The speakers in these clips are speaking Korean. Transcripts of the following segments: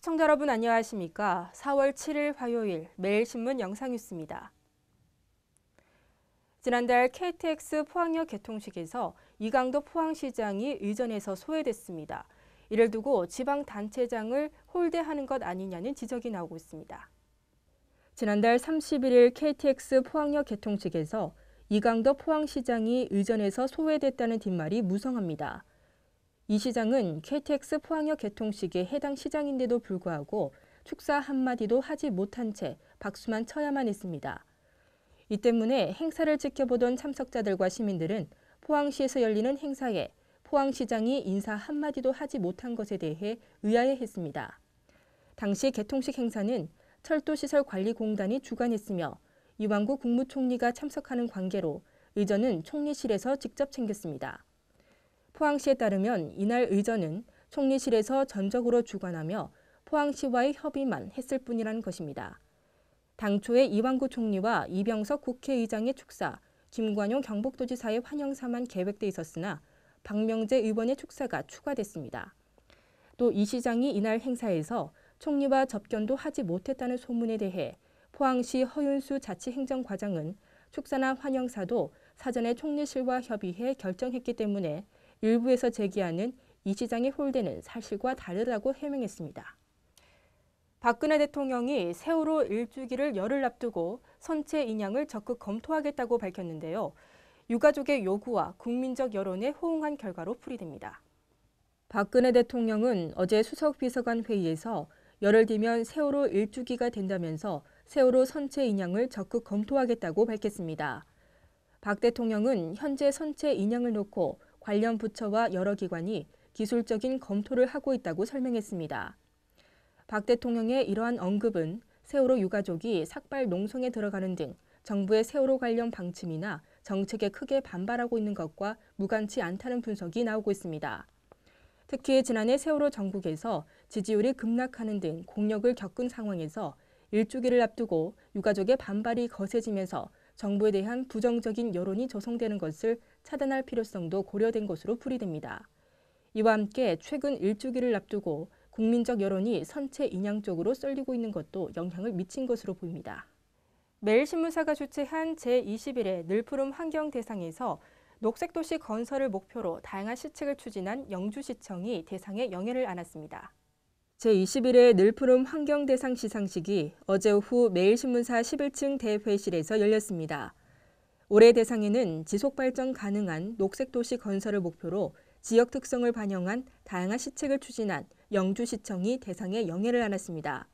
시청자 여러분 안녕하십니까? 4월 7일 화요일 매일신문 영상뉴스입니다. 지난달 KTX 포항역 개통식에서 이강도 포항시장이 의전에서 소외됐습니다. 이를 두고 지방단체장을 홀대하는 것 아니냐는 지적이 나오고 있습니다. 지난달 31일 KTX 포항역 개통식에서 이강도 포항시장이 의전에서 소외됐다는 뒷말이 무성합니다. 이 시장은 KTX 포항역 개통식에 해당 시장인데도 불구하고 축사 한마디도 하지 못한 채 박수만 쳐야만 했습니다. 이 때문에 행사를 지켜보던 참석자들과 시민들은 포항시에서 열리는 행사에 포항시장이 인사 한마디도 하지 못한 것에 대해 의아해했습니다. 당시 개통식 행사는 철도시설관리공단이 주관했으며 이완구 국무총리가 참석하는 관계로 의전은 총리실에서 직접 챙겼습니다. 포항시에 따르면 이날 의전은 총리실에서 전적으로 주관하며 포항시와의 협의만 했을 뿐이라는 것입니다. 당초에 이완구 총리와 이병석 국회의장의 축사, 김관용 경북도지사의 환영사만 계획돼 있었으나 박명재 의원의 축사가 추가됐습니다. 또 이 시장이 이날 행사에서 총리와 접견도 하지 못했다는 소문에 대해 포항시 허윤수 자치행정과장은 축사나 환영사도 사전에 총리실과 협의해 결정했기 때문에 일부에서 제기하는 이 시장의 홀대는 사실과 다르다고 해명했습니다. 박근혜 대통령이 세월호 1주기를 열흘 앞두고 선체 인양을 적극 검토하겠다고 밝혔는데요. 유가족의 요구와 국민적 여론에 호응한 결과로 풀이됩니다. 박근혜 대통령은 어제 수석비서관 회의에서 열흘 뒤면 세월호 1주기가 된다면서 세월호 선체 인양을 적극 검토하겠다고 밝혔습니다. 박 대통령은 현재 선체 인양을 놓고 관련 부처와 여러 기관이 기술적인 검토를 하고 있다고 설명했습니다. 박 대통령의 이러한 언급은 세월호 유가족이 삭발 농성에 들어가는 등 정부의 세월호 관련 방침이나 정책에 크게 반발하고 있는 것과 무관치 않다는 분석이 나오고 있습니다. 특히 지난해 세월호 전국에서 지지율이 급락하는 등 공력을 겪은 상황에서 1주기를 앞두고 유가족의 반발이 거세지면서 정부에 대한 부정적인 여론이 조성되는 것을 차단할 필요성도 고려된 것으로 풀이됩니다. 이와 함께 최근 1주기를 앞두고 국민적 여론이 선체 인양 쪽으로 쏠리고 있는 것도 영향을 미친 것으로 보입니다. 매일신문사가 주최한 제21회 늘푸름 환경대상에서 녹색도시 건설을 목표로 다양한 시책을 추진한 영주시청이 대상에 영예를 안았습니다. 제21회 늘푸름 환경대상 시상식이 어제 오후 매일신문사 11층 대회실에서 열렸습니다. 올해 대상에는 지속발전 가능한 녹색도시 건설을 목표로 지역 특성을 반영한 다양한 시책을 추진한 영주시청이 대상에 영예를 안았습니다.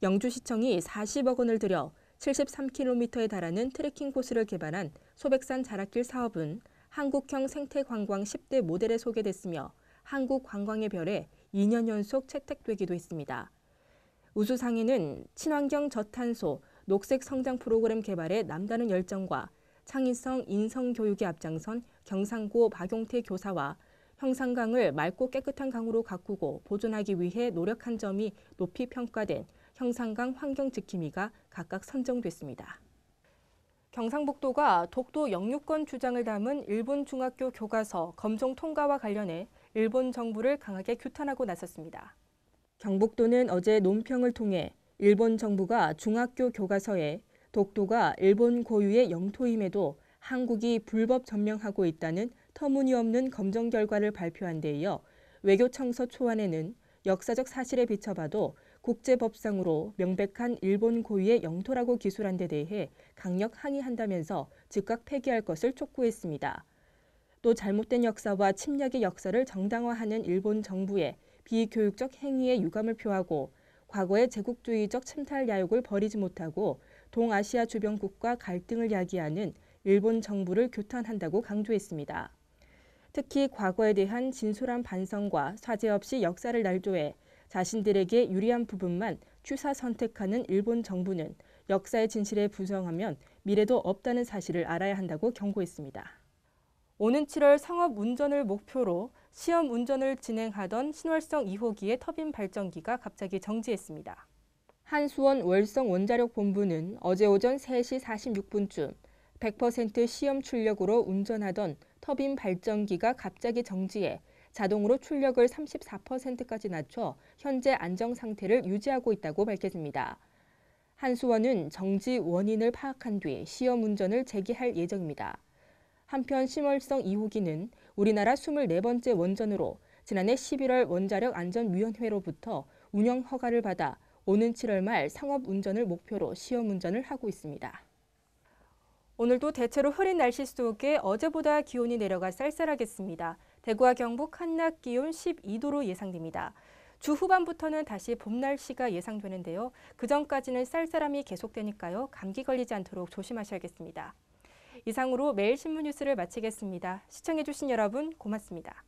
영주시청이 40억 원을 들여 73km에 달하는 트레킹 코스를 개발한 소백산 자락길 사업은 한국형 생태관광 10대 모델에 소개됐으며 한국관광의 별에 2년 연속 채택되기도 했습니다. 우수상에는 친환경 저탄소, 녹색 성장 프로그램 개발에 남다른 열정과 창의성 인성 교육에 앞장선 경상고 박용태 교사와 형산강을 맑고 깨끗한 강으로 가꾸고 보존하기 위해 노력한 점이 높이 평가된 형산강 환경지킴이가 각각 선정됐습니다. 경상북도가 독도 영유권 주장을 담은 일본 중학교 교과서 검정 통과와 관련해 일본 정부를 강하게 규탄하고 나섰습니다. 경북도는 어제 논평을 통해 일본 정부가 중학교 교과서에 독도가 일본 고유의 영토임에도 한국이 불법 점령하고 있다는 터무니없는 검정 결과를 발표한 데 이어 외교청서 초안에는 역사적 사실에 비춰봐도 국제법상으로 명백한 일본 고유의 영토라고 기술한 데 대해 강력 항의한다면서 즉각 폐기할 것을 촉구했습니다. 또 잘못된 역사와 침략의 역사를 정당화하는 일본 정부의 비교육적 행위에 유감을 표하고 과거의 제국주의적 침탈 야욕을 버리지 못하고 동아시아 주변국과 갈등을 야기하는 일본 정부를 규탄한다고 강조했습니다. 특히 과거에 대한 진솔한 반성과 사죄 없이 역사를 날조해 자신들에게 유리한 부분만 취사 선택하는 일본 정부는 역사의 진실에 부정하면 미래도 없다는 사실을 알아야 한다고 경고했습니다. 오는 7월 상업 운전을 목표로 시험 운전을 진행하던 신월성 2호기의 터빈 발전기가 갑자기 정지했습니다. 한수원 월성 원자력 본부는 어제 오전 3시 46분쯤 100% 시험 출력으로 운전하던 터빈 발전기가 갑자기 정지해 자동으로 출력을 34%까지 낮춰 현재 안정 상태를 유지하고 있다고 밝혔습니다. 한수원은 정지 원인을 파악한 뒤 시험 운전을 재개할 예정입니다. 한편 심월성 2호기는 우리나라 24번째 원전으로 지난해 11월 원자력 안전위원회로부터 운영 허가를 받아 오는 7월 말 상업 운전을 목표로 시험 운전을 하고 있습니다. 오늘도 대체로 흐린 날씨 속에 어제보다 기온이 내려가 쌀쌀하겠습니다. 대구와 경북 한낮 기온 12도로 예상됩니다. 주 후반부터는 다시 봄 날씨가 예상되는데요. 그전까지는 쌀쌀함이 계속되니까요. 감기 걸리지 않도록 조심하셔야겠습니다. 이상으로 매일 신문 뉴스를 마치겠습니다. 시청해주신 여러분 고맙습니다.